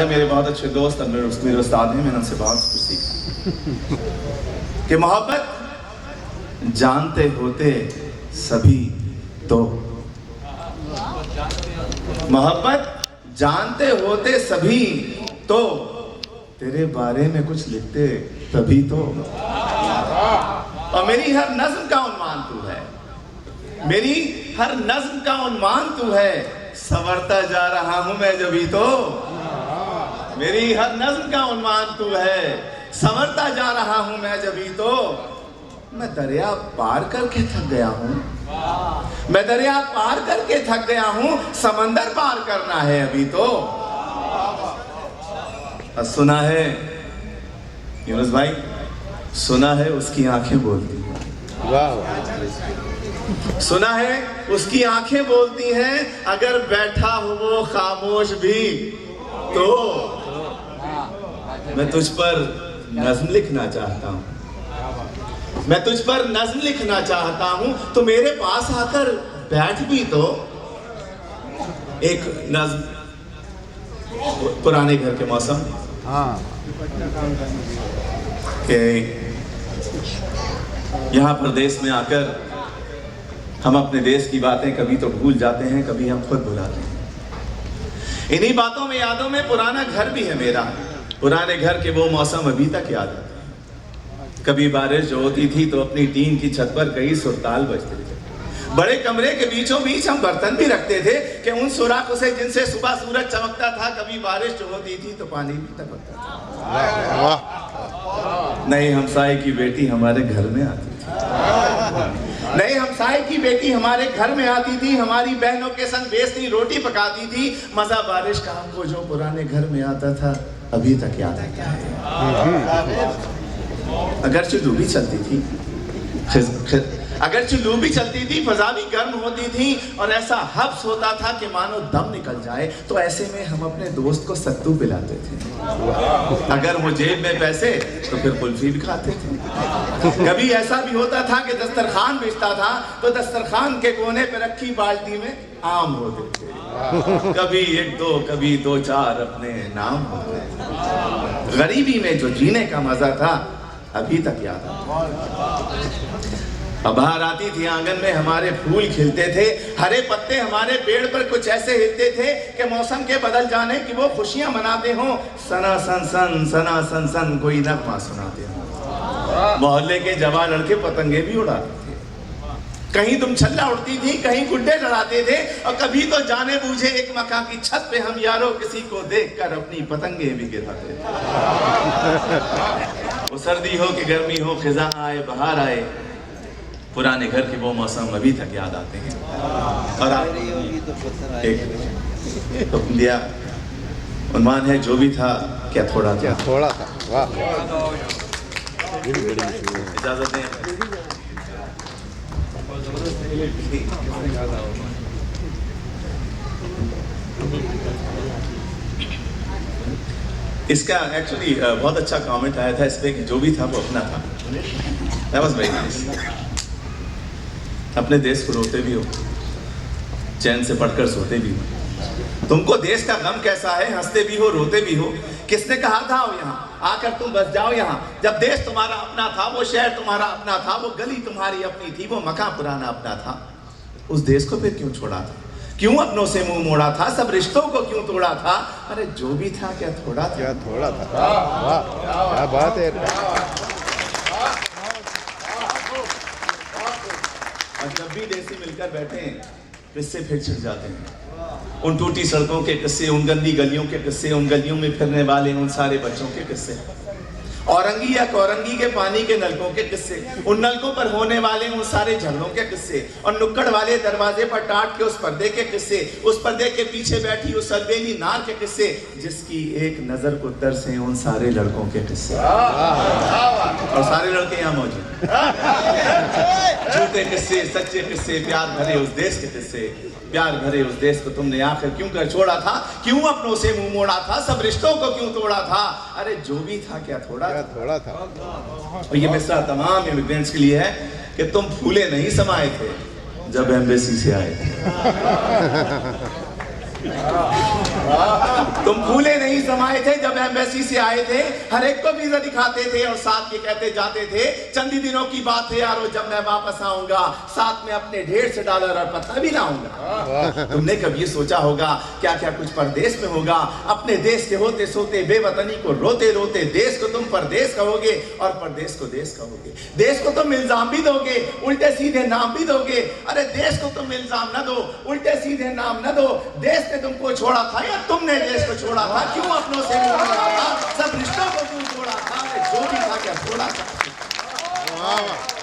मेरे बहुत अच्छे दोस्त और मेरे उस्ताद हैं, मैंने उनसे बहुत कुछ सीखा कि मोहब्बत जानते होते सभी तो, मोहब्बत जानते होते सभी तो तेरे बारे में कुछ लिखते तभी तो। और मेरी हर नज्म का उन्वान तू है, मेरी हर नज्म का उन्वान तू है, संवरता जा रहा हूं मैं जभी तो। मेरी हर नज्म का उन्वान तू है, संवरता जा रहा हूं मैं जभी तो। मैं दरिया पार करके थक गया हूं, मैं दरिया पार करके थक गया हूं, समंदर पार करना है अभी तो। और सुना है यूनुस भाई, सुना है उसकी आंखें बोलती हैं, सुना है उसकी आंखें बोलती हैं, अगर बैठा हो वो खामोश भी तो। मैं तुझ पर नज्म लिखना चाहता हूं, मैं तुझ पर नज्म लिखना चाहता हूं, तो मेरे पास आकर बैठ भी तो। एक नज्म पुराने घर के मौसम के, यहाँ परदेश में आकर हम अपने देश की बातें कभी तो भूल जाते हैं, कभी हम खुद भुलाते हैं। इन्हीं बातों में, यादों में पुराना घर भी है मेरा, पुराने घर के वो मौसम अभी तक याद आते हैं। कभी बारिश जो होती थी तो अपनी टीन की छत पर कई सुरताल बजते थे, बड़े कमरे के बीचों बीच हम बर्तन भी रखते थे कि उन सुराखों से जिनसे सुबह सूरज चमकता था। कभी बारिश जो होती थी तो पानी भी टपकता था। नई हमसाए की बेटी हमारे घर में आती थी, नई हमसाए की बेटी हमारे घर में आती थी, हमारी बहनों के संग बेसनी रोटी पकाती थी। मजा बारिश का हमको जो पुराने घर में आता था अभी तक याद आता है। अगरचे लू भी चलती थी, अगरचे लू भी चलती थी, फजा भी गर्म होती थी और ऐसा हब्स होता था कि मानो दम निकल जाए। तो ऐसे में हम अपने दोस्त को सत्तू पिलाते थे, अगर वो जेब में पैसे तो फिर कुल्फी भी खाते थे। कभी ऐसा भी होता था कि दस्तरखान बेचता था तो दस्तरखान के कोने पे रखी बाल्टी में आम होते थे, कभी एक दो, कभी दो चार अपने नाम होते थे। गरीबी में जो जीने का मजा था अभी तक याद आता। अब बाहर आती थी, आंगन में हमारे फूल खिलते थे, हरे पत्ते हमारे पेड़ पर कुछ ऐसे हिलते थे कि मौसम के बदल जाने की वो खुशियां मनाते हो। सना सन सन, सना सन सन कोई नगमा सुनाते हो। मोहल्ले के जवान लड़के पतंगे भी उड़ाते थे, कहीं तुम छल्ला उड़ती थी, कहीं गुड्डे लड़ाते थे, और कभी तो जाने बूझे एक मकान की छत पे हम यारों किसी को देखकर अपनी पतंगे भी गिराते थे। वो सर्दी हो कि गर्मी हो, खिजा आए बहार आए, पुराने घर के वो मौसम अभी तक याद आते हैं। और आप एक तो दिया उन्वान है, जो भी था क्या थोड़ा था, थोड़ा था। वाह, इजाजत दें। इसका एक्चुअली बहुत अच्छा कमेंट आया था इस पे कि जो भी था वो अपना था। That was very nice। अपने देश को रोते भी हो, चैन से पढ़कर सोते भी हो। तुमको देश का गम कैसा है, हंसते भी हो रोते भी हो। किसने कहा था आओ यहाँ आकर तुम बस जाओ यहाँ, जब देश तुम्हारा अपना था, वो शहर तुम्हारा अपना था, वो गली तुम्हारी अपनी थी, वो मकान पुराना अपना था। उस देश को फिर क्यों छोड़ा था, क्यों अपनों से मुंह मोड़ा था, सब रिश्तों को क्यों तोड़ा था। अरे जो भी था क्या थोड़ा था, क्या थोड़ा था। वाह, क्या बात है। और जब भी देसी मिलकर बैठे किस्से फिर छिड़ जाते हैं, उन टूटी सड़कों के किस्से, उन गंदी गलियों के किस्से, उन गलियों में फिरने वाले उन सारे बच्चों के किस्से, औरंगी या कौरंगी के पानी के नलकों के किस्से, उन नलकों पर होने वाले उन सारे झगड़ों के किस्से, और नुक्कड़ वाले दरवाजे पर टाट के उस पर्दे के किस्से, उस पर्दे के पीछे बैठी उस अलबेली नार के किस्से, जिसकी एक नजर को तरसे उन सारे लड़कों के किस्से। और सारे लड़के यहाँ मौजूद, झूठे किस्से, सच्चे किस्से, प्यार भरे उस देश के किस्से। प्यार भरे उस देश को तुमने आखिर क्यों कर छोड़ा था, क्यों अपनों से मुंह मोड़ा था, सब रिश्तों को क्यों तोड़ा था। अरे जो भी था क्या थोड़ा था। और ये मिसरा तमाम इमिग्रेंट्स के लिए है कि तुम फूले नहीं समाये थे जब एम्बेसी से आए थे। तुम फूले नहीं समाये थे जब एम्बेसी से आए थे, हर एक को वीजा दिखाते थे और साथ ये कहते जाते थे चंद ही दिनों की बात है यारो, जब मैं वापस आऊंगा साथ में अपने $150 और पत्ता भी लाऊंगा। तुमने कभी सोचा होगा क्या क्या कुछ परदेश में होगा? अपने देश के होते सोते बेवतनी को रोते रोते देश को तुम परदेश कहोगे और परदेश को देश कहोगे। देश को तुम इल्जाम भी दोगे, उल्टे सीधे नाम भी दोगे। अरे देश को तुम इल्जाम न दो, उल्टे सीधे नाम न दो। देश ने तुमको छोड़ा था या तुमने देश को छोड़ा था? क्यों अपनों से मुंह लगा था? सब रिश्तों को क्यों छोड़ा था? जो भी था क्या छोड़ा था? वाह वाह